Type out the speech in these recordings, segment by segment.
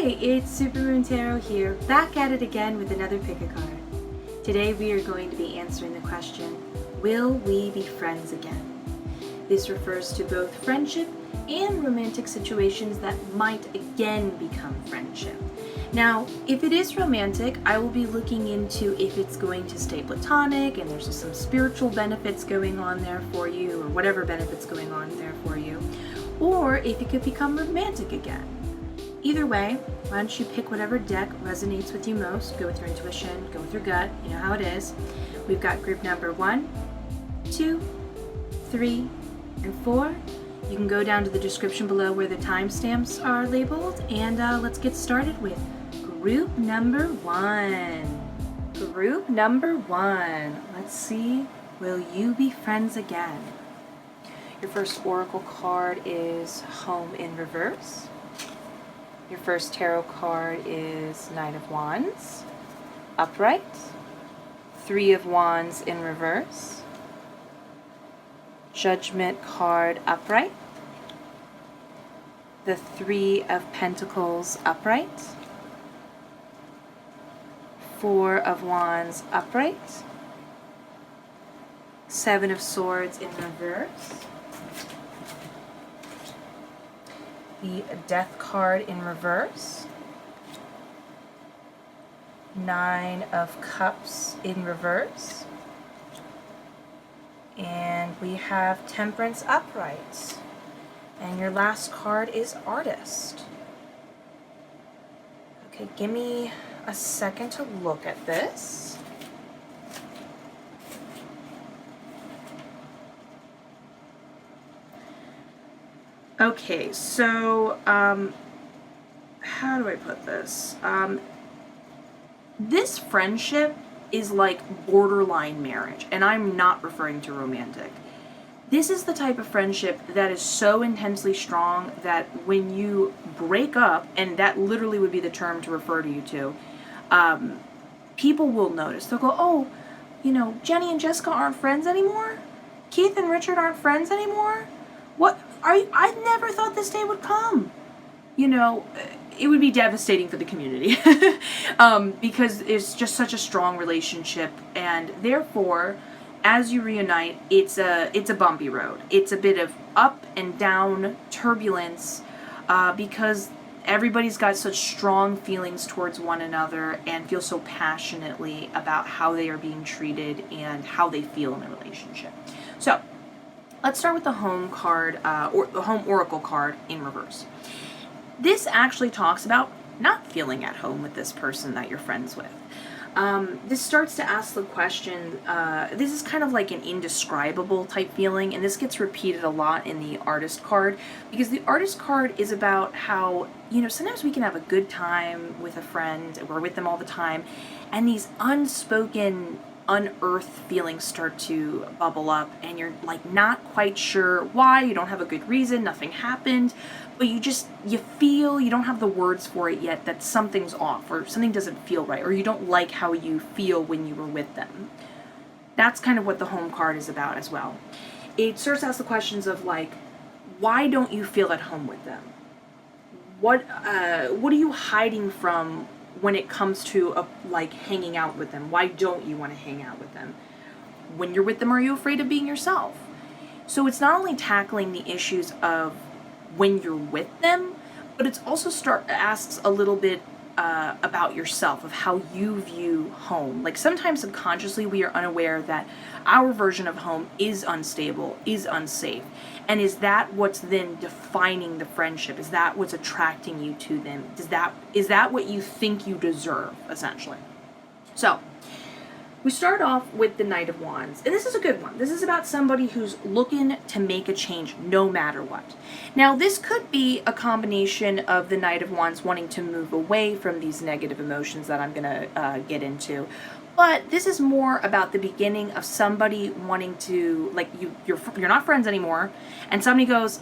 Hi, it's Supermoon Tarot here, back at it again with another pick a card. Today we are going to be answering the question, will we be friends again? This refers to both friendship and romantic situations that might again become friendship. Now, if it is romantic, I will be looking into if it's going to stay platonic and there's some spiritual benefits going on there for you, or whatever benefits going on there for you, or if it could become romantic again. Either way, why don't you pick whatever deck resonates with you most, go with your intuition, go with your gut, you know how it is. We've got group number 1, 2, 3, and 4. You can go down to the description below where the timestamps are labeled, and let's get started with group number 1. Group number 1. Let's see, will you be friends again? Your first oracle card is Home in Reverse. Your first tarot card is Knight of Wands, upright, 3 of Wands in reverse, Judgment card upright, the 3 of Pentacles upright, 4 of Wands upright, 7 of Swords in reverse, the Death card in reverse, 9 of Cups in reverse, and we have Temperance upright. And your last card is Artist. Okay, give me a second to look at this. Okay, so, how do I put this? This friendship is like borderline marriage, and I'm not referring to romantic. This is the type of friendship that is so intensely strong that when you break up, and that literally would be the term to refer to you to, people will notice. They'll go, oh, you know, Jenny and Jessica aren't friends anymore? Keith and Richard aren't friends anymore? What? I never thought this day would come. You know, it would be devastating for the community because it's just such a strong relationship, and therefore, as you reunite, it's a bumpy road. It's a bit of up and down turbulence because everybody's got such strong feelings towards one another and feel so passionately about how they are being treated and how they feel in the relationship. So, let's start with the Home card, or the Home Oracle card in reverse. This actually talks about not feeling at home with this person that you're friends with. This starts to ask the question, this is kind of like an indescribable type feeling, and this gets repeated a lot in the Artist card, because the Artist card is about how, you know, sometimes we can have a good time with a friend, we're with them all the time, and these unspoken, unearthed feelings start to bubble up, and you're like not quite sure why, you don't have a good reason, nothing happened, but you feel, you don't have the words for it yet, that something's off, or something doesn't feel right, or you don't like how you feel when you were with them. That's kind of what the Home card is about as well. It starts to ask the questions of like, why don't you feel at home with them? What are you hiding from when it comes to like hanging out with them? Why don't you want to hang out with them? When you're with them, are you afraid of being yourself? So it's not only tackling the issues of when you're with them, but it's also asks a little bit about yourself, of how you view home. Like sometimes subconsciously we are unaware that our version of home is unstable, is unsafe. And is that what's then defining the friendship? Is that what's attracting you to them? Is that what you think you deserve, essentially? So, we start off with the Knight of Wands, and this is a good one. This is about somebody who's looking to make a change no matter what. Now, this could be a combination of the Knight of Wands wanting to move away from these negative emotions that I'm going to get into, but this is more about the beginning of somebody wanting to, like, you're not friends anymore, and somebody goes,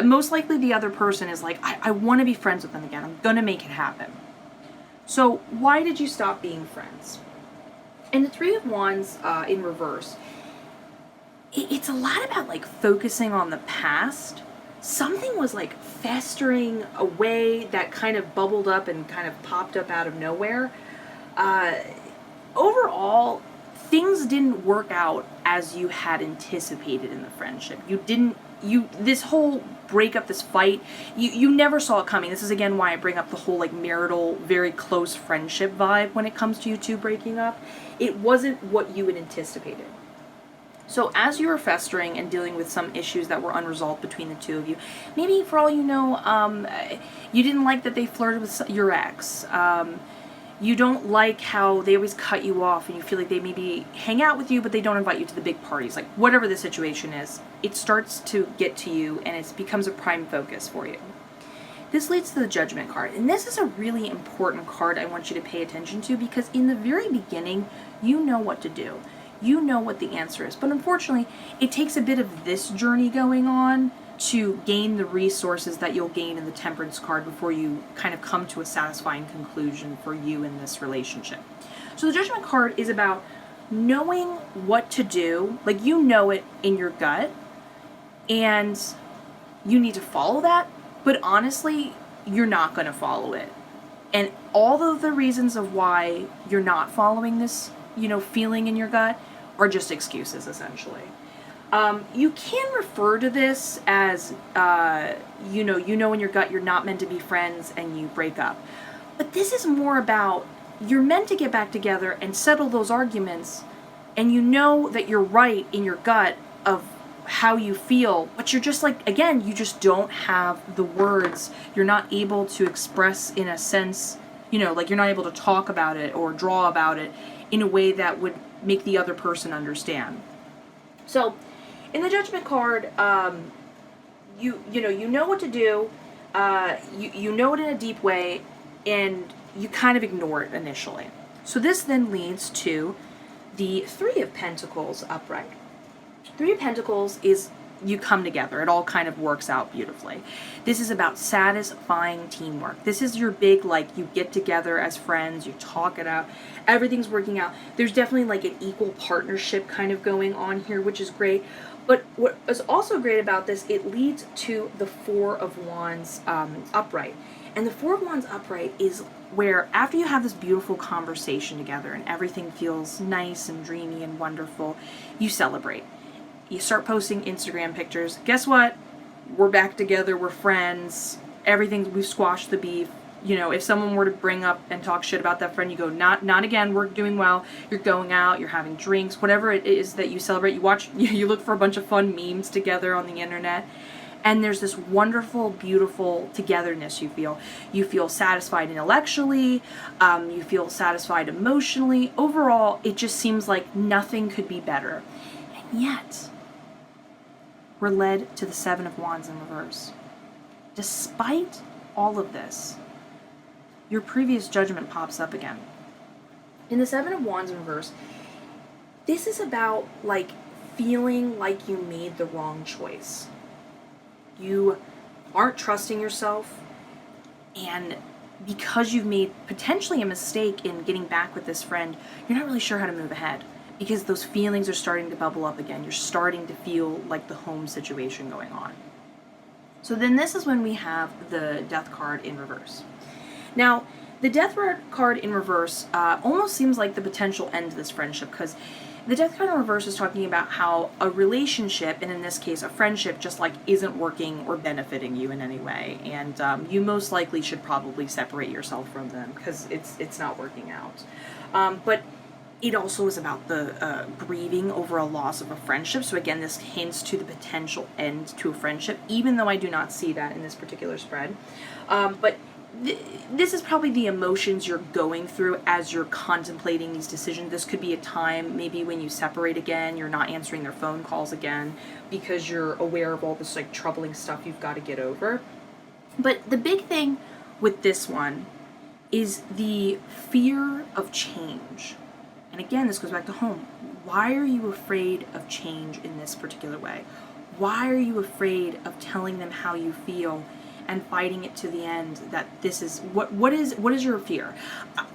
most likely the other person is like, I want to be friends with them again. I'm going to make it happen. So, why did you stop being friends? And the 3 of Wands in reverse, it's a lot about like focusing on the past something was like festering away that kind of bubbled up and kind of popped up out of nowhere. Overall, things didn't work out as you had anticipated in the friendship. This whole breakup, this fight, you never saw it coming. This is again why I bring up the whole like marital, very close friendship vibe when it comes to you two breaking up. It wasn't what you had anticipated. So as you were festering and dealing with some issues that were unresolved between the two of you, maybe for all you know, you didn't like that they flirted with your ex. You don't like how they always cut you off and you feel like they maybe hang out with you but they don't invite you to the big parties. Like whatever the situation is, it starts to get to you and it becomes a prime focus for you. This leads to the Judgment card, and this is a really important card I want you to pay attention to because in the very beginning, you know what to do. You know what the answer is, but unfortunately, it takes a bit of this journey going on to gain the resources that you'll gain in the Temperance card before you kind of come to a satisfying conclusion for you in this relationship. So the Judgment card is about knowing what to do, like you know it in your gut, and you need to follow that, but honestly, you're not going to follow it. And all of the reasons of why you're not following this, feeling in your gut are just excuses, essentially. You can refer to this as, you know in your gut you're not meant to be friends and you break up. But this is more about you're meant to get back together and settle those arguments, and you know that you're right in your gut of how you feel, but you're just like, again, you just don't have the words. You're not able to express in a sense, like you're not able to talk about it or draw about it in a way that would make the other person understand. So, in the Judgment card, you know what to do, you know it in a deep way, and you kind of ignore it initially. So this then leads to the Three of Pentacles upright. Three of Pentacles is you come together. It all kind of works out beautifully. This is about satisfying teamwork. This is your big, you get together as friends, you talk it out, everything's working out. There's definitely like an equal partnership kind of going on here, which is great. But what is also great about this, it leads to the Four of Wands upright. And the Four of Wands upright is where after you have this beautiful conversation together and everything feels nice and dreamy and wonderful, you celebrate. You start posting Instagram pictures. Guess what? We're back together. We're friends. We've squashed the beef. If someone were to bring up and talk shit about that friend, you go, not again. We're doing well. You're going out. You're having drinks. Whatever it is that you celebrate. You watch. You look for a bunch of fun memes together on the internet, and there's this wonderful, beautiful togetherness you feel. You feel satisfied intellectually. You feel satisfied emotionally. Overall, it just seems like nothing could be better. And yet, we're led to the Seven of Wands in reverse. Despite all of this, your previous judgment pops up again. In the Seven of Wands in reverse, this is about feeling like you made the wrong choice. You aren't trusting yourself, and because you've made potentially a mistake in getting back with this friend, you're not really sure how to move ahead. Because those feelings are starting to bubble up again. You're starting to feel like the home situation going on. So then this is when we have the Death card in reverse. Now, the Death card in reverse almost seems like the potential end to this friendship, because the Death card in reverse is talking about how a relationship, and in this case a friendship, just isn't working or benefiting you in any way. And you most likely should probably separate yourself from them because it's not working out. But it also is about the grieving over a loss of a friendship. So again, this hints to the potential end to a friendship, even though I do not see that in this particular spread. But this is probably the emotions you're going through as you're contemplating these decisions. This could be a time maybe when you separate again, you're not answering their phone calls again because you're aware of all this troubling stuff you've got to get over. But the big thing with this one is the fear of change. And again, this goes back to home. Why are you afraid of change in this particular way? Why are you afraid of telling them how you feel and fighting it to the end, that this is what is your fear?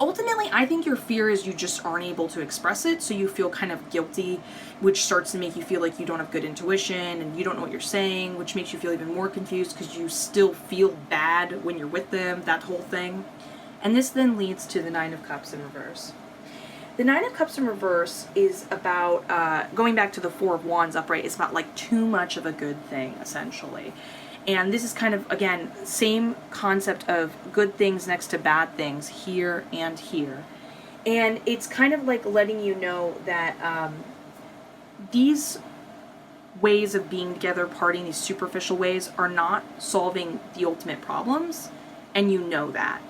Ultimately, I think your fear is you just aren't able to express it, so you feel kind of guilty, which starts to make you feel like you don't have good intuition and you don't know what you're saying, which makes you feel even more confused because you still feel bad when you're with them, that whole thing. And this then leads to the Nine of Cups in reverse. The Nine of Cups in reverse is about, going back to the Four of Wands upright, it's about like too much of a good thing, essentially. And this is kind of, again, same concept of good things next to bad things, here and here. And it's kind of like letting you know that these ways of being together, partying, these superficial ways, are not solving the ultimate problems, and you know that.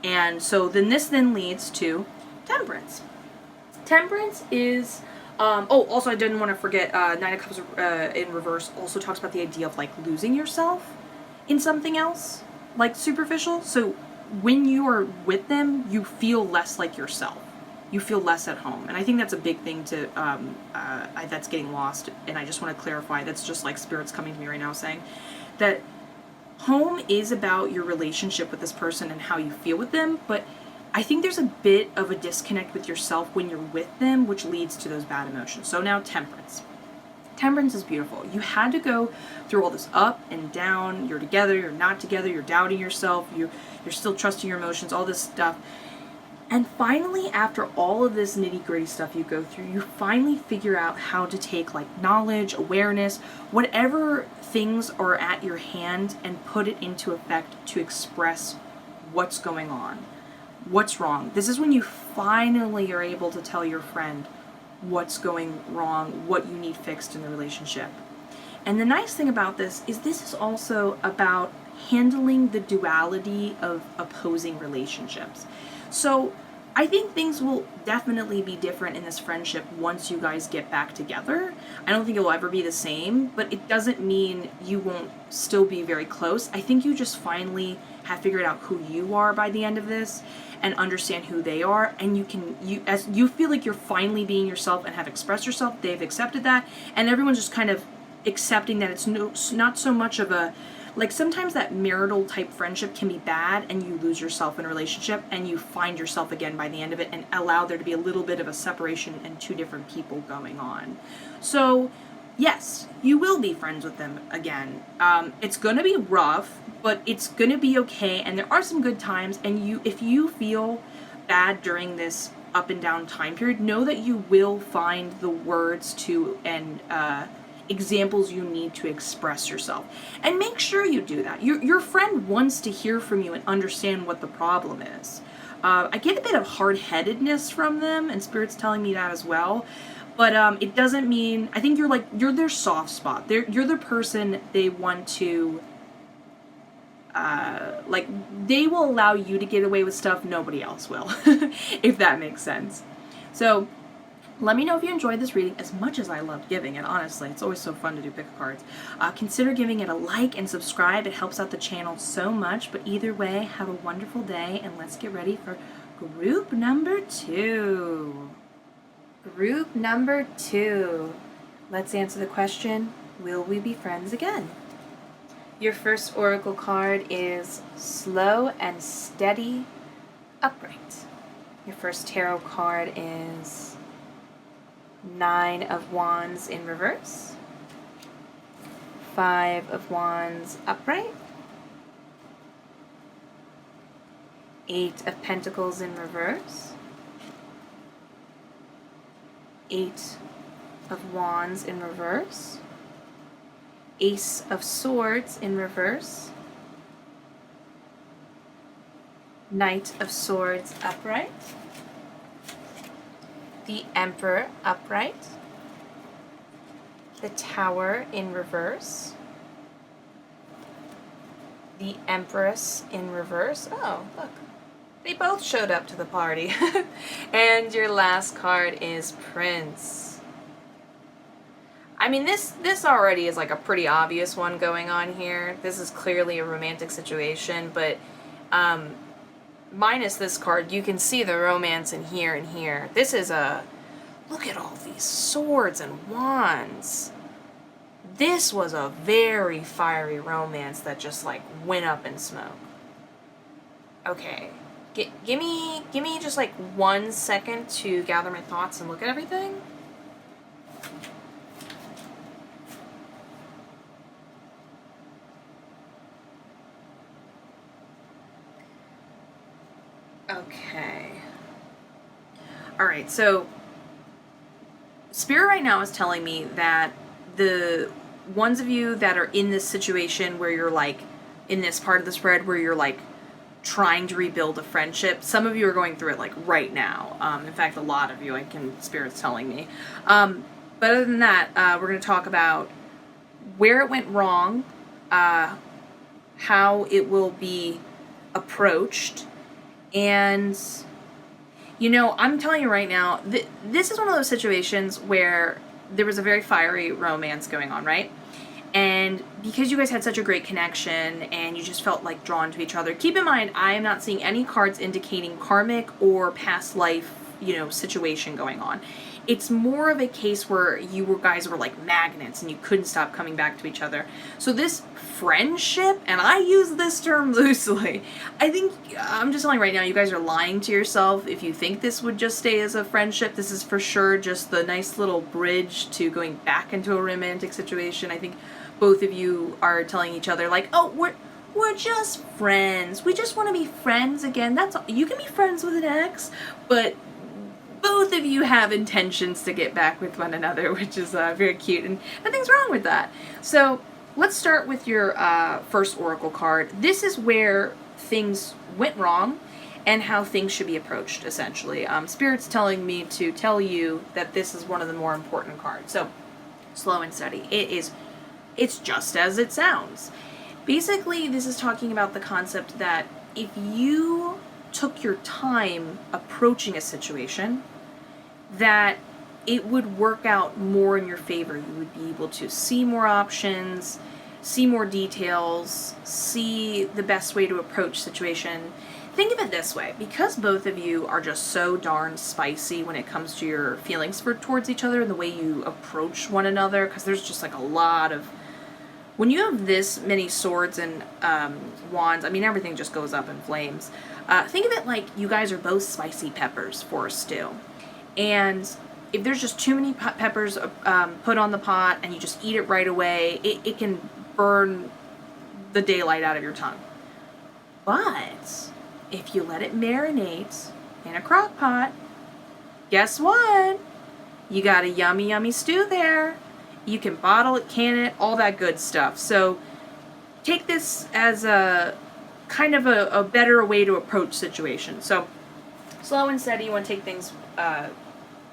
And so then this then leads to Temperance. Temperance is, also I didn't want to forget, Nine of Cups in reverse also talks about the idea of like losing yourself in something else, like superficial. So when you are with them, you feel less like yourself. You feel less at home. And I think that's a big thing to, that's getting lost. And I just want to clarify, that's just like spirits coming to me right now saying that home is about your relationship with this person and how you feel with them, but I think there's a bit of a disconnect with yourself when you're with them, which leads to those bad emotions. So now Temperance. Temperance is beautiful. You had to go through all this up and down. You're together, you're not together, you're doubting yourself, you're still trusting your emotions, all this stuff. And finally, after all of this nitty-gritty stuff you go through, you finally figure out how to take like knowledge, awareness, whatever things are at your hand, and put it into effect to express what's going on. What's wrong? This is when you finally are able to tell your friend what's going wrong, what you need fixed in the relationship. And the nice thing about this is also about handling the duality of opposing relationships. So I think things will definitely be different in this friendship once you guys get back together. I don't think it will ever be the same, but it doesn't mean you won't still be very close. I think you just finally have figured out who you are by the end of this and understand who they are, and as you feel like you're finally being yourself and have expressed yourself, they've accepted that, and everyone's just kind of accepting that it's not so much of a, like sometimes that marital type friendship can be bad and you lose yourself in a relationship and you find yourself again by the end of it and allow there to be a little bit of a separation and two different people going on. So yes, you will be friends with them again. It's going to be rough, but it's going to be okay, and there are some good times, and if you feel bad during this up and down time period, know that you will find the words to and examples you need to express yourself. And make sure you do that. Your friend wants to hear from you and understand what the problem is. I get a bit of hard-headedness from them, and Spirit's telling me that as well. But it doesn't mean, I think you're their soft spot. You're the person they want to, they will allow you to get away with stuff nobody else will, if that makes sense. So let me know if you enjoyed this reading as much as I loved giving it, honestly. It's always so fun to do pick a cards. Consider giving it a like and subscribe. It helps out the channel so much. But either way, have a wonderful day, and let's get ready for group number 2. Group number 2. Let's answer the question, will we be friends again? Your first oracle card is Slow and Steady Upright. Your first tarot card is Nine of Wands in reverse, Five of Wands upright, Eight of Pentacles in reverse, Eight of Wands in reverse, Ace of Swords in reverse, Knight of Swords upright, the Emperor upright, the Tower in reverse, the Empress in reverse. Oh, look. They both showed up to the party. And your last card is Prince. I mean, this already is like a pretty obvious one going on here. This is clearly a romantic situation, but minus this card, you can see the romance in here and here. This is look at all these swords and wands. This was a very fiery romance that just like went up in smoke. Okay. Give me just like 1 second to gather my thoughts and look at everything. Okay. Alright, so Spirit right now is telling me that the ones of you that are in this situation where you're like, in this part of the spread where you're like trying to rebuild a friendship, some of you are going through it like right now. In fact, a lot of you, Spirit's telling me. But other than that, we're going to talk about where it went wrong, how it will be approached, and I'm telling you right now, this is one of those situations where there was a very fiery romance going on, right? And because you guys had such a great connection and you just felt like drawn to each other, keep in mind, I am not seeing any cards indicating karmic or past life, situation going on. It's more of a case where you guys were like magnets and you couldn't stop coming back to each other. So this friendship, and I use this term loosely, I'm just telling you right now, you guys are lying to yourself if you think this would just stay as a friendship. This is for sure just the nice little bridge to going back into a romantic situation. I think both of you are telling each other like, oh, we're just friends. We just want to be friends again. That's all. You can be friends with an ex, but both of you have intentions to get back with one another, which is very cute, and nothing's wrong with that. So let's start with your first oracle card. This is where things went wrong and how things should be approached, essentially. Spirit's telling me to tell you that this is one of the more important cards. So, slow and steady. It's just as it sounds. Basically, this is talking about the concept that if you took your time approaching a situation, that it would work out more in your favor. You would be able to see more options, see more details, see the best way to approach situation. Think of it this way, because both of you are just so darn spicy when it comes to your feelings towards each other and the way you approach one another, because there's just like a lot of, when you have this many swords and wands, everything just goes up in flames. Think of it like you guys are both spicy peppers for a stew. And if there's just too many peppers put on the pot and you just eat it right away, it can burn the daylight out of your tongue. But if you let it marinate in a crock pot, guess what? You got a yummy, yummy stew there. You can bottle it, can it, all that good stuff. So take this as a kind of a better way to approach situations. So slow and steady, you want to take things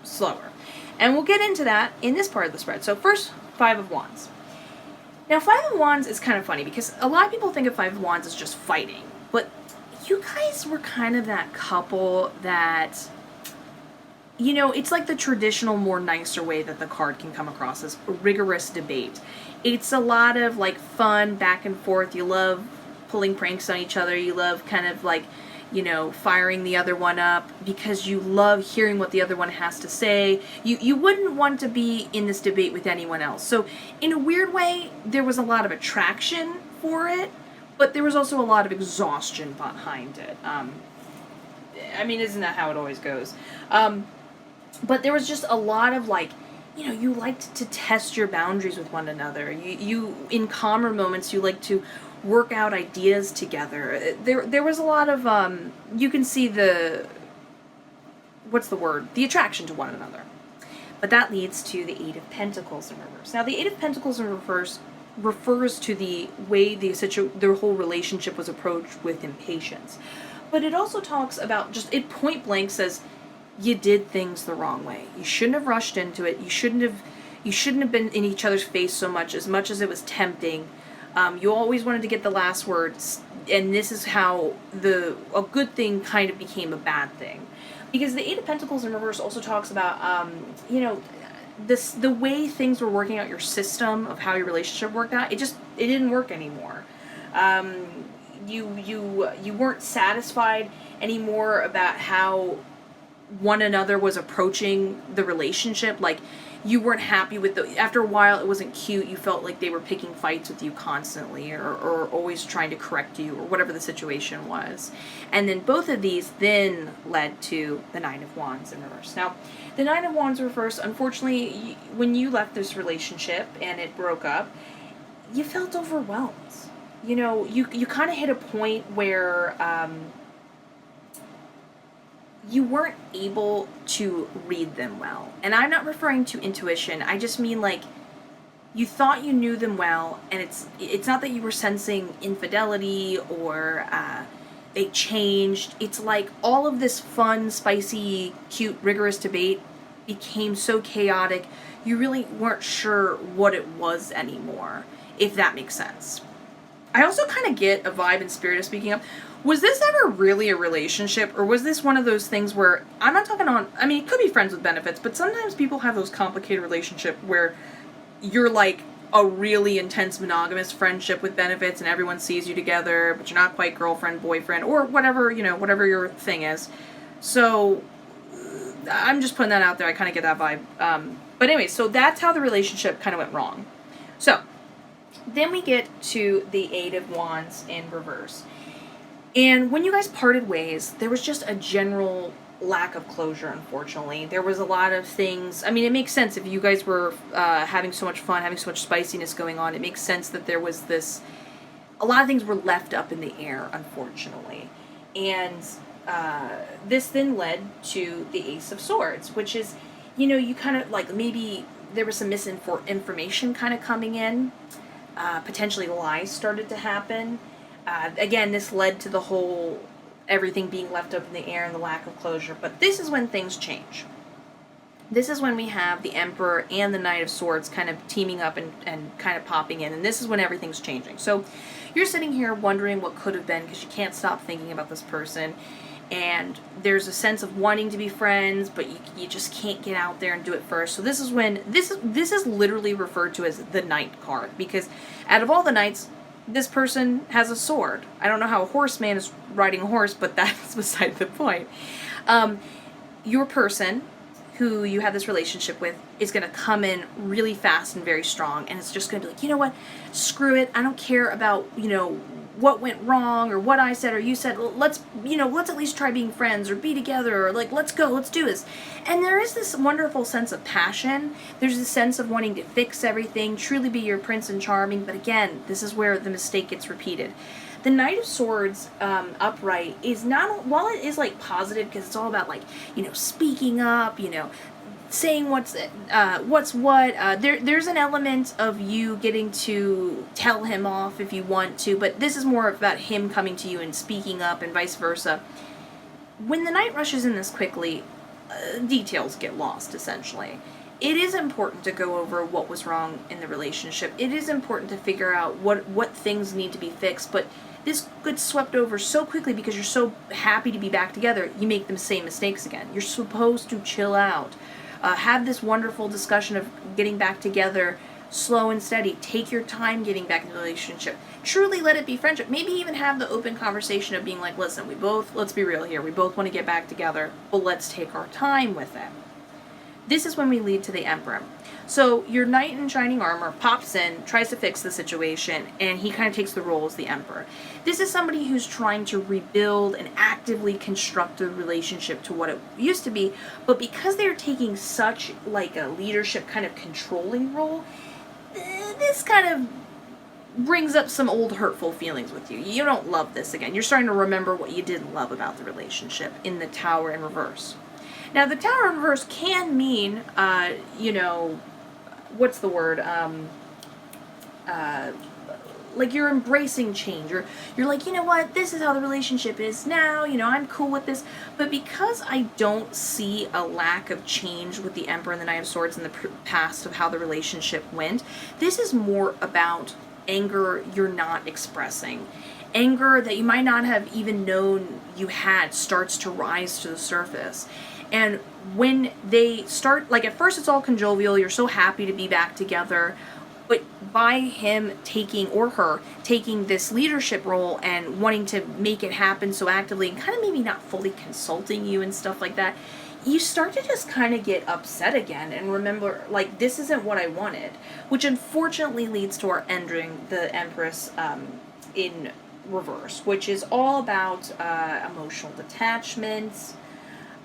slower. And we'll get into that in this part of the spread. So first, Five of Wands. Now, Five of Wands is kind of funny because a lot of people think of Five of Wands as just fighting. But you guys were kind of that couple that, it's like the traditional, more nicer way that the card can come across as a rigorous debate. It's a lot of like fun back and forth. You love pulling pranks on each other. You love kind of like, firing the other one up because you love hearing what the other one has to say. You wouldn't want to be in this debate with anyone else. So in a weird way, there was a lot of attraction for it, but there was also a lot of exhaustion behind it. Isn't that how it always goes? But there was just a lot of like, you liked to test your boundaries with one another. You in calmer moments, you like to work out ideas together. There was a lot of, you can see the attraction to one another. But that leads to the Eight of Pentacles in reverse. Now, the Eight of Pentacles in reverse refers to the way their whole relationship was approached with impatience. But it also talks about, it point blank says, you did things the wrong way. You shouldn't have rushed into it. You shouldn't have been in each other's face so much as it was tempting. You always wanted to get the last words, and this is how a good thing kind of became a bad thing. Because the Eight of Pentacles in reverse also talks about, the way things were working out, your system of how your relationship worked out, it didn't work anymore. You weren't satisfied anymore about how one another was approaching the relationship. Like, you weren't happy with after a while it wasn't cute, you felt like they were picking fights with you constantly, or always trying to correct you, or whatever the situation was. And then both of these then led to the Nine of Wands in reverse. Now, the Nine of Wands reverse, unfortunately, when you left this relationship and it broke up, you felt overwhelmed. You know, you kind of hit a point where you weren't able to read them well. And I'm not referring to intuition. I just mean, like, you thought you knew them well, and it's not that you were sensing infidelity or they changed. It's like all of this fun, spicy, cute, rigorous debate became so chaotic, you really weren't sure what it was anymore, if that makes sense. I also kind of get a vibe and spirit of speaking up. Was this ever really a relationship, or was this one of those things where, I'm not talking on, I mean, it could be friends with benefits, but sometimes people have those complicated relationships where you're like a really intense monogamous friendship with benefits and everyone sees you together, but you're not quite girlfriend, boyfriend, or whatever, you know, whatever your thing is. So, I'm just putting that out there. I kind of get that vibe. But anyway, so that's how the relationship kind of went wrong. So, then we get to the Eight of Wands in reverse. And when you guys parted ways, there was just a general lack of closure, unfortunately. There was a lot of things. I mean, it makes sense if you guys were having so much fun, having so much spiciness going on. It makes sense that there was this, a lot of things were left up in the air, unfortunately. And this then led to the Ace of Swords, which is, you know, you kind of, like, maybe there was some misinformation kind of coming in. Potentially lies started to happen. Again, this led to the whole everything being left up in the air and the lack of closure. But this is when things change. This is when we have the Emperor and the Knight of Swords kind of teaming up and kind of popping in. And this is when everything's changing. So you're sitting here wondering what could have been, because you can't stop thinking about this person. And there's a sense of wanting to be friends, but you just can't get out there and do it first. So this is when, this is literally referred to as the Knight card. Because out of all the Knights, this person has a sword. I don't know how a horseman is riding a horse, but that's beside the point. Your person, who you have this relationship with, is going to come in really fast and very strong, and it's just going to be like, you know what, screw it, I don't care about, you know, what went wrong, or what I said, or you said, let's at least try being friends, or be together, or like, let's go, let's do this. And there is this wonderful sense of passion. There's this sense of wanting to fix everything, truly be your Prince and Charming, but again, this is where the mistake gets repeated. The Knight of Swords upright is not, while it is like positive, because it's all about, like, you know, speaking up, you know, saying what's what. There's an element of you getting to tell him off if you want to, but this is more about him coming to you and speaking up, and vice versa. When the Knight rushes in this quickly, details get lost, essentially. It is important to go over what was wrong in the relationship. It is important to figure out what things need to be fixed, but this gets swept over so quickly because you're so happy to be back together, you make the same mistakes again. You're supposed to chill out. Have this wonderful discussion of getting back together, slow and steady. Take your time getting back in the relationship. Truly let it be friendship. Maybe even have the open conversation of being like, listen, let's be real here. We both want to get back together, but let's take our time with it. This is when we lead to the Emperor. So your knight in shining armor pops in, tries to fix the situation, and he kind of takes the role as the Emperor. This is somebody who's trying to rebuild and actively construct the relationship to what it used to be, but because they're taking such like a leadership kind of controlling role, this kind of brings up some old hurtful feelings with you. You don't love this again. You're starting to remember what you didn't love about the relationship in the Tower in reverse. Now, the Tower in reverse can mean, you know, what's the word? Like you're embracing change. You're like, you know what? This is how the relationship is now. You know, I'm cool with this. But because I don't see a lack of change with the Emperor and the Knight of Swords in the past of how the relationship went, this is more about anger you're not expressing. Anger that you might not have even known you had starts to rise to the surface. And when they start, like at first it's all conjovial, you're so happy to be back together, but by him taking, or her, taking this leadership role and wanting to make it happen so actively and kind of maybe not fully consulting you and stuff like that, you start to just kind of get upset again and remember, like, this isn't what I wanted, which unfortunately leads to our ending the Empress in reverse, which is all about emotional detachment.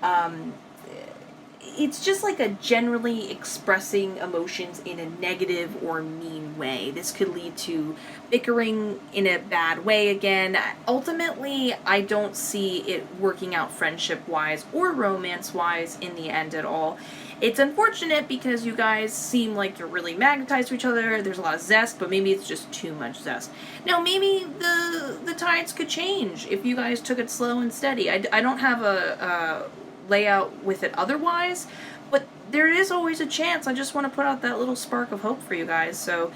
Um, it's just like a generally expressing emotions in a negative or mean way. This could lead to bickering in a bad way again. Ultimately, I don't see it working out friendship-wise or romance-wise in the end at all. It's unfortunate because you guys seem like you're really magnetized to each other. There's a lot of zest, but maybe it's just too much zest. Now, maybe the tides could change if you guys took it slow and steady. I don't have a layout with it otherwise, but there is always a chance. I just want to put out that little spark of hope for you guys. So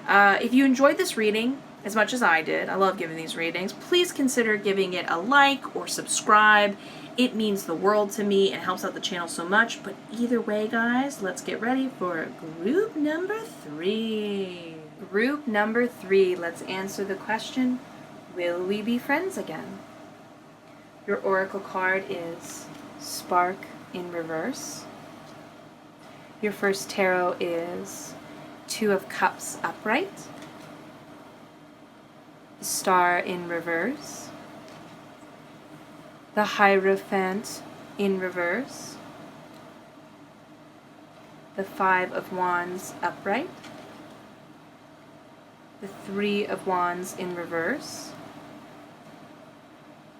if you enjoyed this reading as much as I did, I love giving these readings, please consider giving it a like or subscribe. It means the world to me and helps out the channel so much. But either way, guys, let's get ready for group number 3. Group number 3, let's answer the question, will we be friends again? Your oracle card is Spark in reverse. Your first tarot is Two of Cups upright, Star in reverse, the Hierophant in reverse, the Five of Wands upright, the Three of Wands in reverse,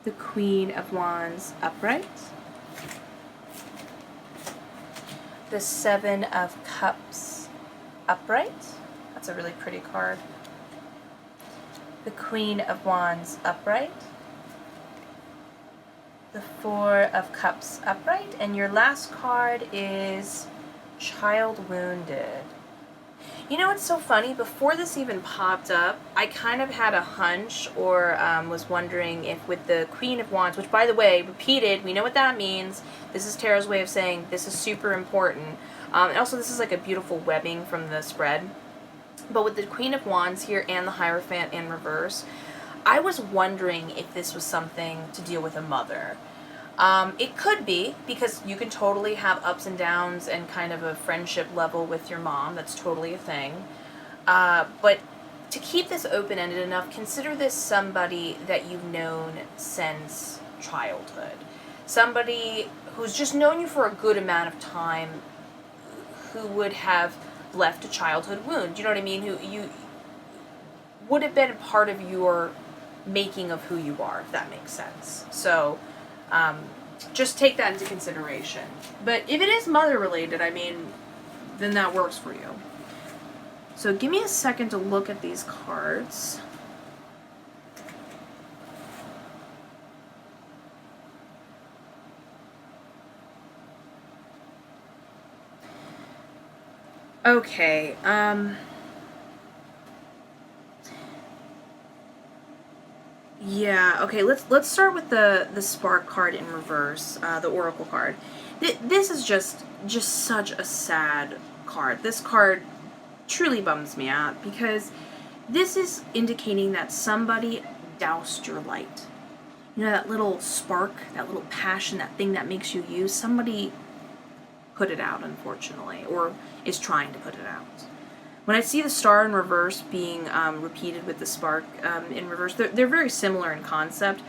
the Queen of Wands upright, the Seven of Cups upright. That's a really pretty card. The Queen of Wands upright. The Four of Cups upright. And your last card is Child Wounded. You know what's so funny? Before this even popped up, I kind of had a hunch or was wondering if with the Queen of Wands, which by the way, repeated, we know what that means. This is Tarot's way of saying this is super important. And also this is like a beautiful webbing from the spread. But with the Queen of Wands here and the Hierophant in reverse, I was wondering if this was something to deal with a mother. It could be, because you can totally have ups and downs and kind of a friendship level with your mom. That's totally a thing. But to keep this open-ended enough, consider this somebody that you've known since childhood. Somebody who's just known you for a good amount of time, who would have left a childhood wound. You know what I mean? Who you would have been a part of your making of who you are, if that makes sense. So, just take that into consideration. But if it is mother related, I mean, then that works for you. So give me a second to look at these cards. Okay, yeah, okay, let's start with the Spark card in reverse, the Oracle card. This is just such a sad card. This card truly bums me out because this is indicating that somebody doused your light. You know, that little spark, that little passion, that thing that makes you you, somebody put it out, unfortunately, or is trying to put it out. When I see the Star in reverse being repeated with the Spark in reverse, they're very similar in concept.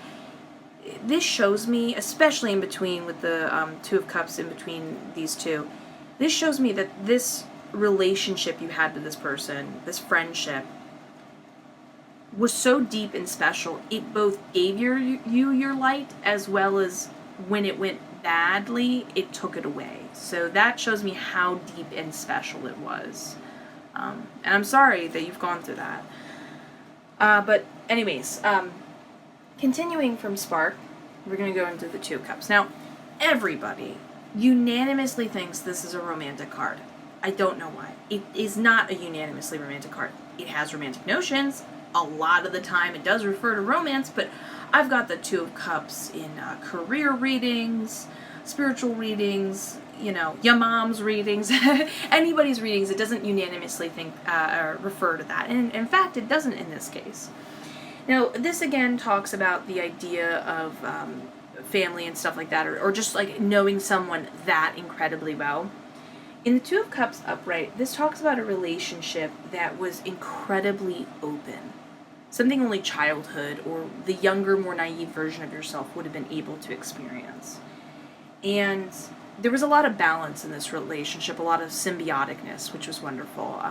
This shows me, especially in between with the Two of Cups in between these two, this shows me that this relationship you had with this person, this friendship, was so deep and special. It both gave you your light, as well as when it went badly, it took it away. So that shows me how deep and special it was. And I'm sorry that you've gone through that. But anyways, continuing from Spark, we're going to go into the Two of Cups. Now, everybody unanimously thinks this is a romantic card. I don't know why. It is not a unanimously romantic card. It has romantic notions. A lot of the time it does refer to romance, but I've got the Two of Cups in career readings, spiritual readings, you know, your mom's readings, anybody's readings. It doesn't unanimously think or refer to that. And in fact, it doesn't in this case. Now, this again talks about the idea of family and stuff like that, or just like knowing someone that incredibly well. In the Two of Cups upright, this talks about a relationship that was incredibly open. Something only childhood or the younger, more naive version of yourself would have been able to experience. And there was a lot of balance in this relationship, a lot of symbioticness, which was wonderful.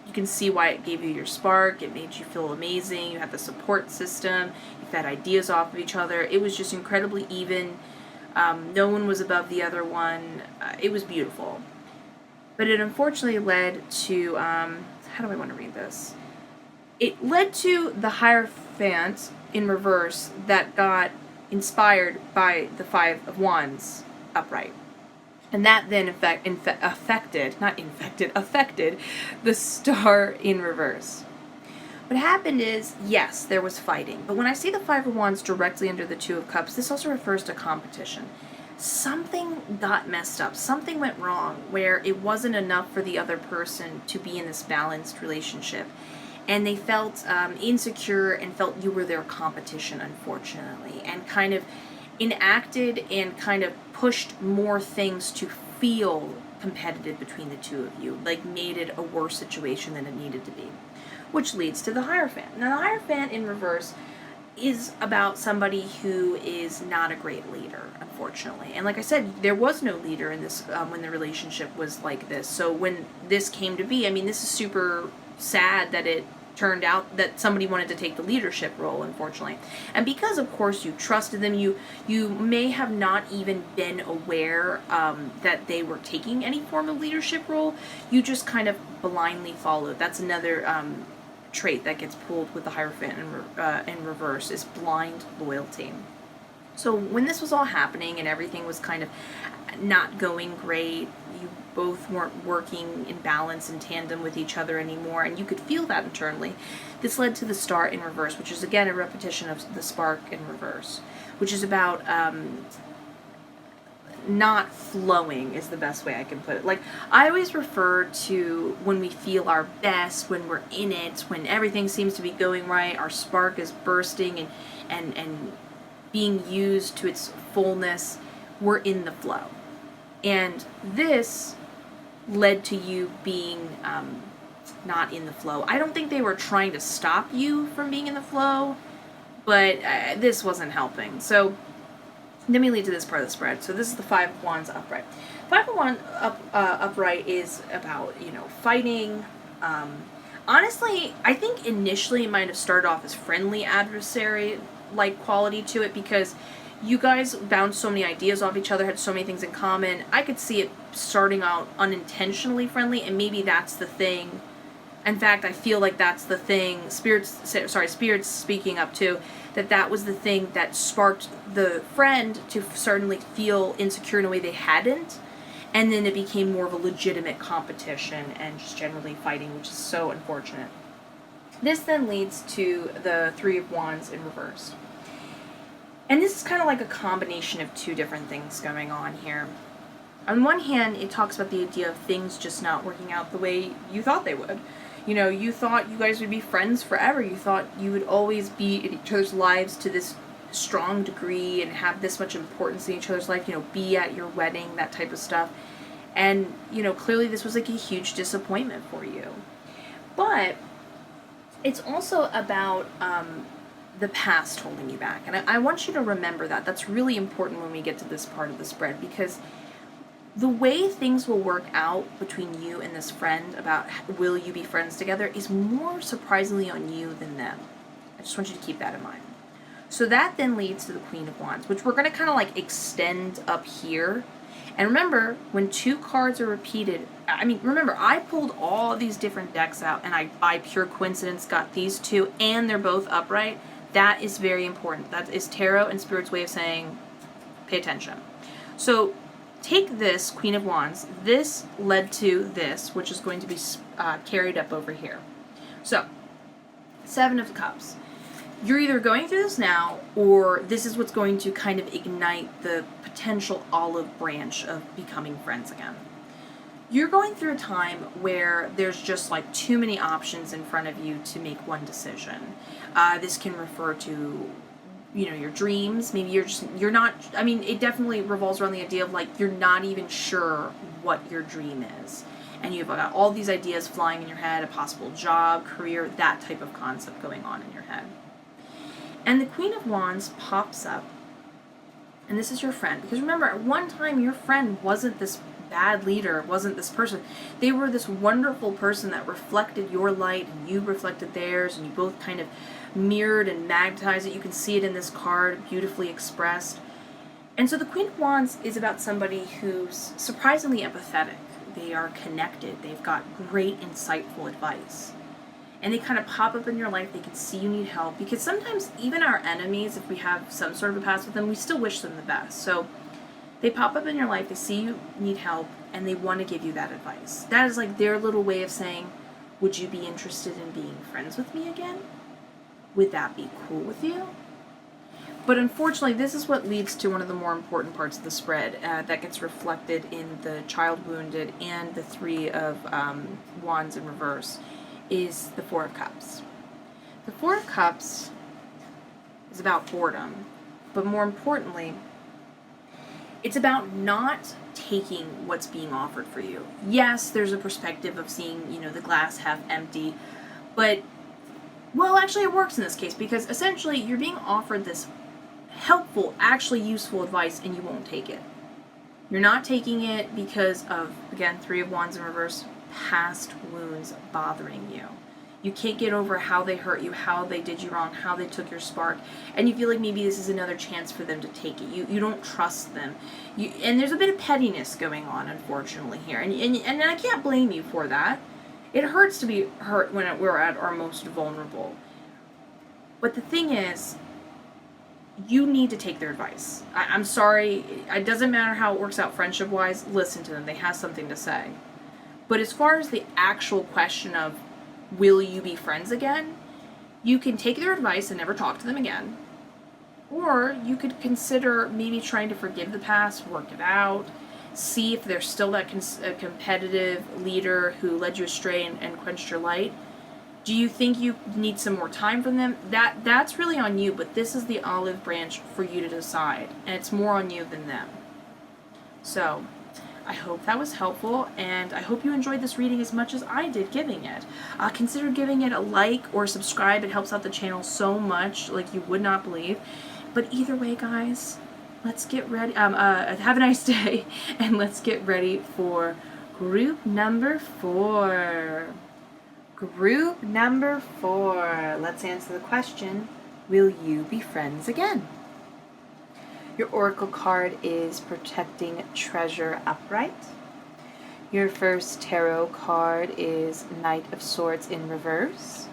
You can see why it gave you your spark. It made you feel amazing. You had the support system. You fed ideas off of each other. It was just incredibly even. No one was above the other one. It was beautiful. But it unfortunately led to, how do I want to read this? It led to the Hierophant in reverse that got inspired by the Five of Wands upright. And that then affected the Star in reverse. What happened is, yes, there was fighting. But when I see the Five of Wands directly under the Two of Cups, this also refers to competition. Something got messed up. Something went wrong where it wasn't enough for the other person to be in this balanced relationship. And they felt insecure and felt you were their competition, unfortunately. And kind of enacted and kind of pushed more things to feel competitive between the two of you. Like made it a worse situation than it needed to be. Which leads to the Hierophant. Now the Hierophant in reverse is about somebody who is not a great leader, unfortunately. And like I said, there was no leader in this when the relationship was like this. So when this came to be, I mean, this is super sad that it turned out that somebody wanted to take the leadership role, unfortunately. And because, of course, you trusted them, you may have not even been aware that they were taking any form of leadership role. You just kind of blindly followed. That's another trait that gets pulled with the Hierophant in reverse, is blind loyalty. So when this was all happening and everything was kind of not going great, you both weren't working in balance and tandem with each other anymore, and you could feel that internally. This led to the Star in reverse, which is again a repetition of the Spark in reverse, which is about not flowing is the best way I can put it. Like, I always refer to when we feel our best, when we're in it, when everything seems to be going right, our spark is bursting and being used to its fullness, we're in the flow. And this led to you being not in the flow. I don't think they were trying to stop you from being in the flow, but this wasn't helping. So let me lead to this part of the spread. So this is the Five of Wands upright. Five of Wands upright is about, fighting. Honestly, I think initially it might have started off as friendly adversary-like quality to it, because you guys bounced so many ideas off each other, had so many things in common. I could see it starting out unintentionally friendly, and maybe that's the thing. In fact, I feel like that's the thing. Spirits speaking up too, that was the thing that sparked the friend to certainly feel insecure in a way they hadn't, and then it became more of a legitimate competition and just generally fighting, which is so unfortunate. This then leads to the Three of Wands in reverse. And this is kind of like a combination of two different things going on here. On one hand, it talks about the idea of things just not working out the way you thought they would. You thought you guys would be friends forever. You thought you would always be in each other's lives to this strong degree and have this much importance in each other's life, be at your wedding, that type of stuff. And, clearly this was like a huge disappointment for you. But it's also about the past holding you back. And I want you to remember that. That's really important when we get to this part of the spread, because the way things will work out between you and this friend about will you be friends together is more surprisingly on you than them. I just want you to keep that in mind. So that then leads to the Queen of Wands, which we're going to kind of like extend up here. And remember, when two cards are repeated, remember, I pulled all these different decks out and I, by pure coincidence, got these two and they're both upright. That is very important. That is Tarot and Spirit's way of saying, pay attention. So take this, Queen of Wands. This led to this, which is going to be carried up over here. So, Seven of Cups. You're either going through this now, or this is what's going to kind of ignite the potential olive branch of becoming friends again. You're going through a time where there's just like too many options in front of you to make one decision. This can refer to your dreams. Maybe you're not, I mean, it definitely revolves around the idea of, like, you're not even sure what your dream is. And you've got all these ideas flying in your head, a possible job, career, that type of concept going on in your head. And the Queen of Wands pops up, and this is your friend. Because remember, at one time, your friend wasn't this bad leader, wasn't this person. They were this wonderful person that reflected your light, and you reflected theirs, and you both kind of mirrored and magnetized it. You can see it in this card, beautifully expressed. And so the Queen of Wands is about somebody who's surprisingly empathetic. They are connected. They've got great, insightful advice. And they kind of pop up in your life. They can see you need help. Because sometimes even our enemies, if we have some sort of a past with them, we still wish them the best. So they pop up in your life, they see you need help, and they want to give you that advice. That is like their little way of saying, would you be interested in being friends with me again? Would that be cool with you? But unfortunately, this is what leads to one of the more important parts of the spread that gets reflected in the Child Wounded and the Three of Wands in reverse, is the Four of Cups. The Four of Cups is about boredom, but more importantly, it's about not taking what's being offered for you. Yes, there's a perspective of seeing, the glass half empty, but, well, actually it works in this case, because essentially you're being offered this helpful, actually useful advice, and you won't take it. You're not taking it because of, again, Three of Wands in reverse, past wounds bothering you. You can't get over how they hurt you, how they did you wrong, how they took your spark, and you feel like maybe this is another chance for them to take it. You don't trust them. And there's a bit of pettiness going on, unfortunately, here. And I can't blame you for that. It hurts to be hurt when we're at our most vulnerable. But the thing is, you need to take their advice. I'm sorry, it doesn't matter how it works out friendship-wise, listen to them. They have something to say. But as far as the actual question of, will you be friends again? You can take their advice and never talk to them again. Or you could consider maybe trying to forgive the past, work it out, see if there's still that competitive leader who led you astray and quenched your light. Do you think you need some more time from them? That's really on you, but this is the olive branch for you to decide. And it's more on you than them. So, I hope that was helpful, and I hope you enjoyed this reading as much as I did giving it. Consider giving it a like or subscribe. It helps out the channel so much, like you would not believe. But either way, guys, let's get ready. Have a nice day, and let's get ready for group number 4. Group number 4. Let's answer the question, will you be friends again? Your oracle card is Protecting Treasure upright. Your first tarot card is Knight of Swords in reverse.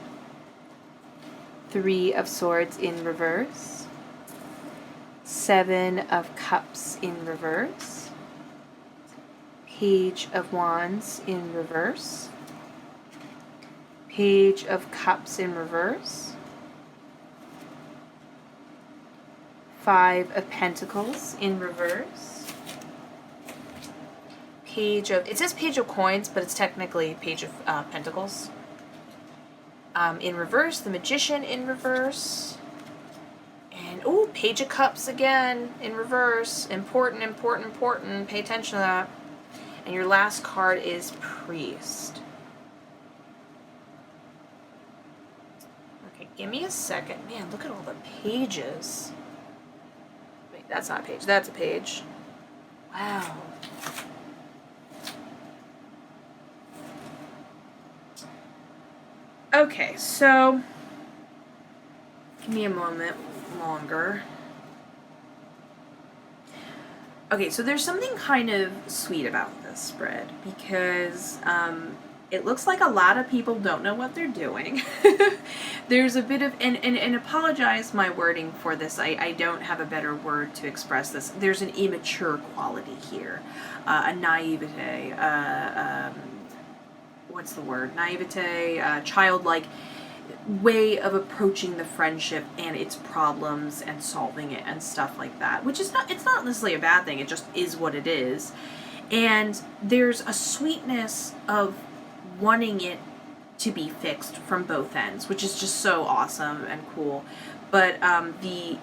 3 of Swords in reverse. 7 of Cups in reverse. Page of Wands in reverse. Page of Cups in reverse. 5 of Pentacles in reverse. It says Page of Coins, but it's technically Page of Pentacles. In reverse, the Magician in reverse. And, Page of Cups again in reverse. Important, important, important. Pay attention to that. And your last card is Priest. Okay, give me a second. Man, look at all the pages. That's not a page. That's a page. Wow. Okay, so give me a moment longer. Okay, so there's something kind of sweet about this spread because it looks like a lot of people don't know what they're doing. There's a bit of, and apologize my wording for this, I don't have a better word to express this. There's an immature quality here, a naivete, what's the word? Naivete, childlike way of approaching the friendship and its problems and solving it and stuff like that, which is not, it's not necessarily a bad thing, it just is what it is. And there's a sweetness of wanting it to be fixed from both ends, which is just so awesome and cool. But the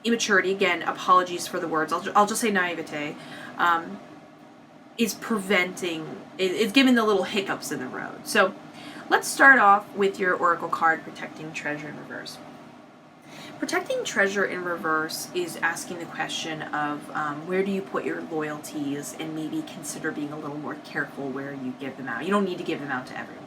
immaturity, again, apologies for the words, I'll just say naivete, is preventing, it's giving the little hiccups in the road. So let's start off with your Oracle card, Protecting Treasure in Reverse. Protecting Treasure in Reverse is asking the question of where do you put your loyalties, and maybe consider being a little more careful where you give them out. You don't need to give them out to everyone.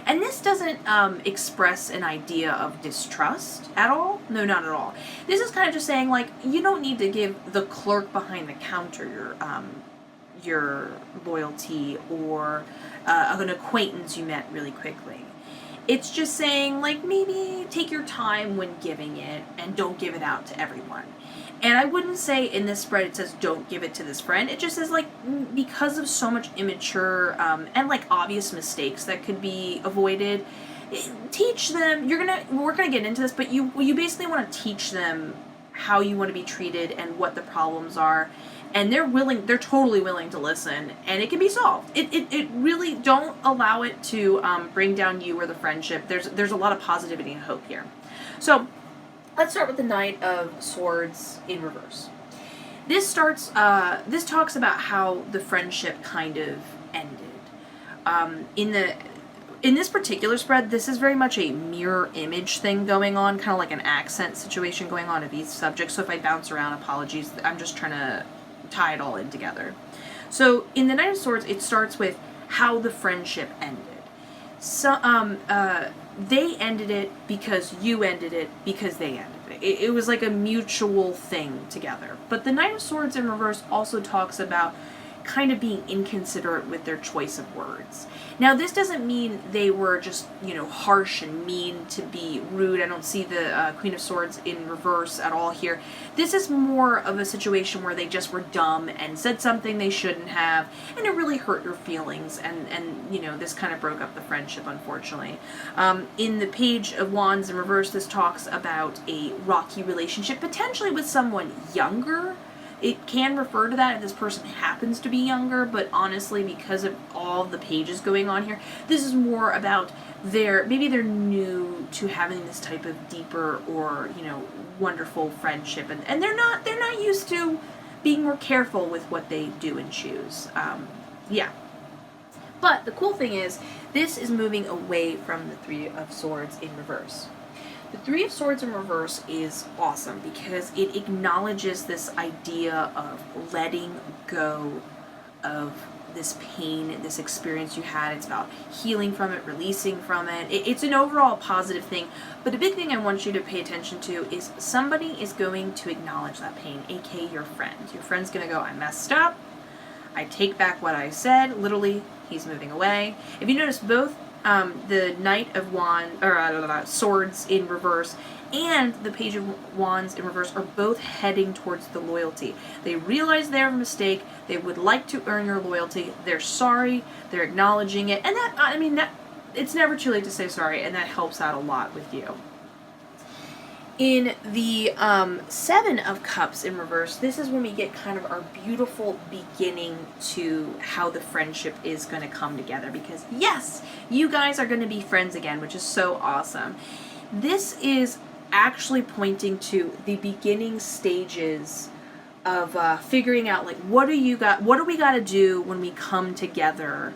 And this doesn't express an idea of distrust at all. No, not at all. This is kind of just saying, like, you don't need to give the clerk behind the counter your loyalty, or an acquaintance you met really quickly. It's just saying, like, maybe take your time when giving it and don't give it out to everyone. And I wouldn't say in this spread it says don't give it to this friend. It just says, like, because of so much immature and, like, obvious mistakes that could be avoided, teach them. We're gonna get into this, but you basically want to teach them how you want to be treated and what the problems are. And they're totally willing to listen, and it can be solved. It really, don't allow it to bring down you or the friendship. There's a lot of positivity and hope here. So let's start with the Knight of Swords in Reverse. This talks about how the friendship kind of ended. In this particular spread, this is very much a mirror image thing going on, kind of like an accent situation going on of each subject. So if I bounce around, apologies. I'm just trying to tie it all in together. So in the Knight of Swords, it starts with how the friendship ended. So they ended it because you ended it because they ended it. It was like a mutual thing together. But the Knight of Swords in Reverse also talks about kind of being inconsiderate with their choice of words. Now, this doesn't mean they were just, harsh and mean to be rude. I don't see the Queen of Swords in reverse at all here. This is more of a situation where they just were dumb and said something they shouldn't have, and it really hurt your feelings, and this kind of broke up the friendship, unfortunately. In the Page of Wands in Reverse, this talks about a rocky relationship, potentially with someone younger. It can refer to that if this person happens to be younger, but honestly, because of all the pages going on here, this is more about maybe they're new to having this type of deeper or, wonderful friendship, and they're not used to being more careful with what they do and choose. Yeah. But the cool thing is, this is moving away from the Three of Swords in Reverse. The Three of Swords in Reverse is awesome because it acknowledges this idea of letting go of this pain, this experience you had. It's about healing from it, releasing from it. It's an overall positive thing. But the big thing I want you to pay attention to is somebody is going to acknowledge that pain, aka your friend. Your friend's going to go, I messed up. I take back what I said. Literally, he's moving away. If you notice, both the Knight of Swords in Reverse and the Page of Wands in Reverse are both heading towards the loyalty. They realize they're a mistake. They would like to earn your loyalty. They're sorry. They're acknowledging it. And that it's never too late to say sorry, and that helps out a lot with you. In the Seven of Cups in Reverse, this is when we get kind of our beautiful beginning to how the friendship is going to come together. Because, yes, you guys are going to be friends again, which is so awesome. This is actually pointing to the beginning stages of figuring out, like, what do we got to do when we come together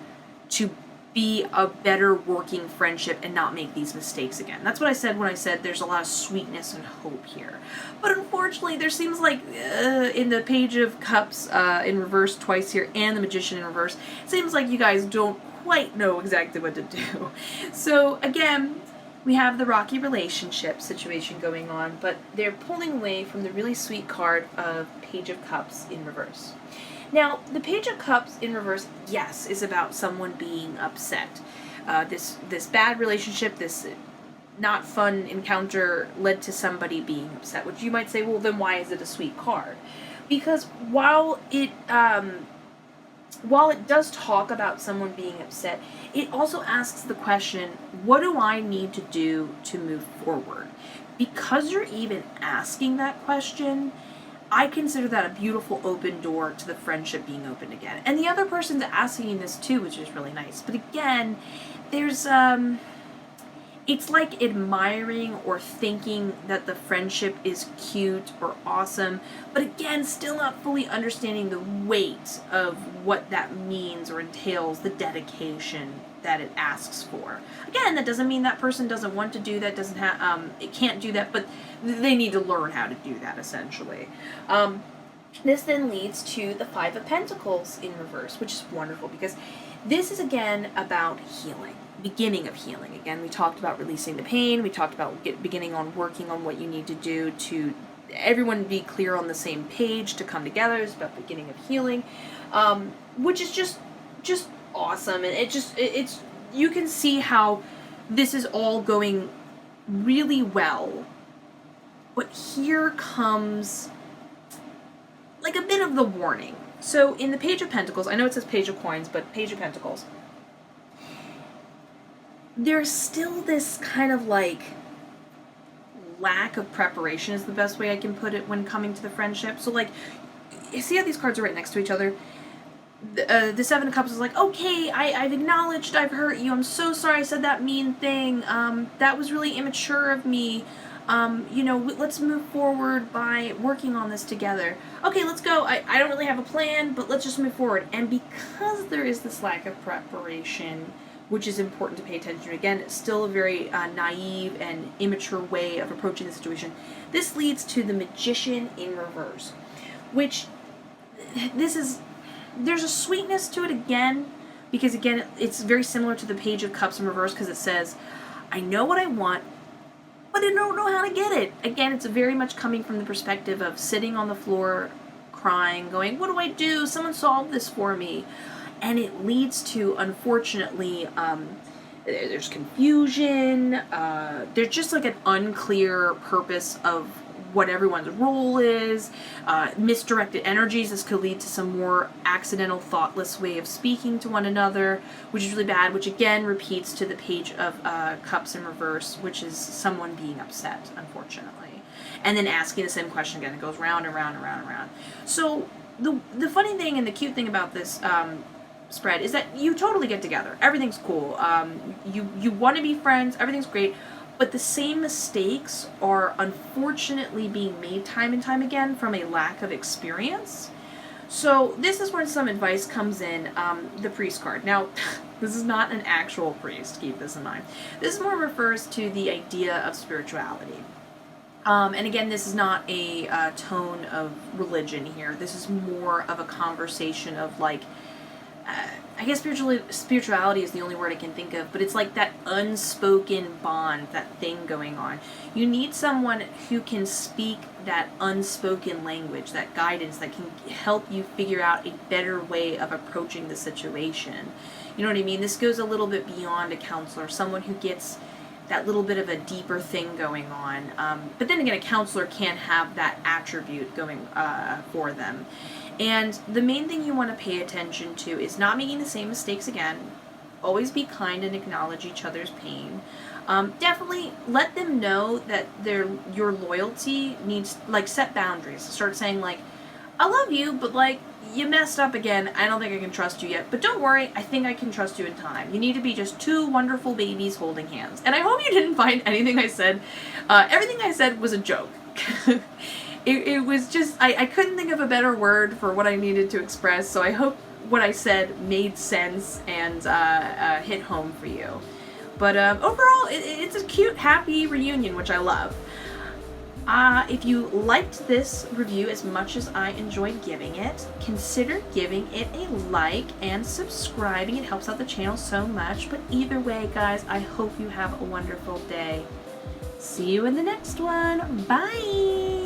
to be a better working friendship and not make these mistakes again. That's what I said when I said there's a lot of sweetness and hope here. But unfortunately, there seems like in the Page of Cups in Reverse twice here and the Magician in Reverse, it seems like you guys don't quite know exactly what to do. So again, we have the rocky relationship situation going on, but they're pulling away from the really sweet card of Page of Cups in Reverse. Now, the Page of Cups in Reverse, yes, is about someone being upset. This bad relationship, this not fun encounter led to somebody being upset, which you might say, well, then why is it a sweet card? Because while it does talk about someone being upset, it also asks the question, what do I need to do to move forward? Because you're even asking that question, I consider that a beautiful open door to the friendship being opened again. And the other person's asking this too, which is really nice. But again, there's it's like admiring or thinking that the friendship is cute or awesome, but again, still not fully understanding the weight of what that means or entails, the dedication that it asks for. Again, that doesn't mean that person doesn't want to do that, doesn't have, it can't do that, but they need to learn how to do that, essentially. This then leads to the Five of Pentacles in reverse, which is wonderful because this is again about healing, beginning of healing. Again, we talked about releasing the pain, we talked about beginning on working on what you need to do to everyone be clear on the same page to come together. It's about beginning of healing, which is just awesome. And it's you can see how this is all going really well. But here comes like a bit of the warning. So in the Page of Pentacles, I know it says Page of Coins, but Page of Pentacles, there's still this kind of like lack of preparation is the best way I can put it when coming to the friendship. So like, you see how these cards are right next to each other? The Seven of Cups is like, okay, I've acknowledged I've hurt you. I'm so sorry I said that mean thing. That was really immature of me. Let's move forward by working on this together. Okay, let's go. I don't really have a plan, but let's just move forward. And because there is this lack of preparation, which is important to pay attention to, again, it's still a very naive and immature way of approaching the situation. This leads to the Magician in reverse, which there's a sweetness to it again, because again, it's very similar to the Page of Cups in reverse because it says, I know what I want, but I don't know how to get it. Again, it's very much coming from the perspective of sitting on the floor, crying, going, what do I do? Someone solve this for me. And it leads to, unfortunately, there's confusion, there's just like an unclear purpose of what everyone's role is, misdirected energies. This could lead to some more accidental, thoughtless way of speaking to one another, which is really bad, which again repeats to the Page of Cups in reverse, which is someone being upset, unfortunately. And then asking the same question again. It goes round and round and round and round. So the funny thing and the cute thing about this spread is that you totally get together. Everything's cool. You want to be friends. Everything's great. But the same mistakes are unfortunately being made time and time again from a lack of experience. So this is where some advice comes in, the Priest card. Now, this is not an actual priest, keep this in mind. This more refers to the idea of spirituality. And again, this is not a tone of religion here. This is more of a conversation of like, I guess spirituality is the only word I can think of, but it's like that unspoken bond, that thing going on. You need someone who can speak that unspoken language, that guidance, that can help you figure out a better way of approaching the situation. You know what I mean? This goes a little bit beyond a counselor, someone who gets that little bit of a deeper thing going on. But then again, a counselor can have that attribute going for them. And the main thing you want to pay attention to is not making the same mistakes again. Always be kind and acknowledge each other's pain. Definitely let them know that your loyalty needs, like, set boundaries. Start saying, like, I love you, but, like, you messed up again. I don't think I can trust you yet. But don't worry, I think I can trust you in time. You need to be just two wonderful babies holding hands. And I hope you didn't find anything I said. Everything I said was a joke. It was just, I couldn't think of a better word for what I needed to express, so I hope what I said made sense and hit home for you. But overall, it's a cute, happy reunion, which I love. If you liked this review as much as I enjoyed giving it, consider giving it a like and subscribing. It helps out the channel so much. But either way, guys, I hope you have a wonderful day. See you in the next one. Bye!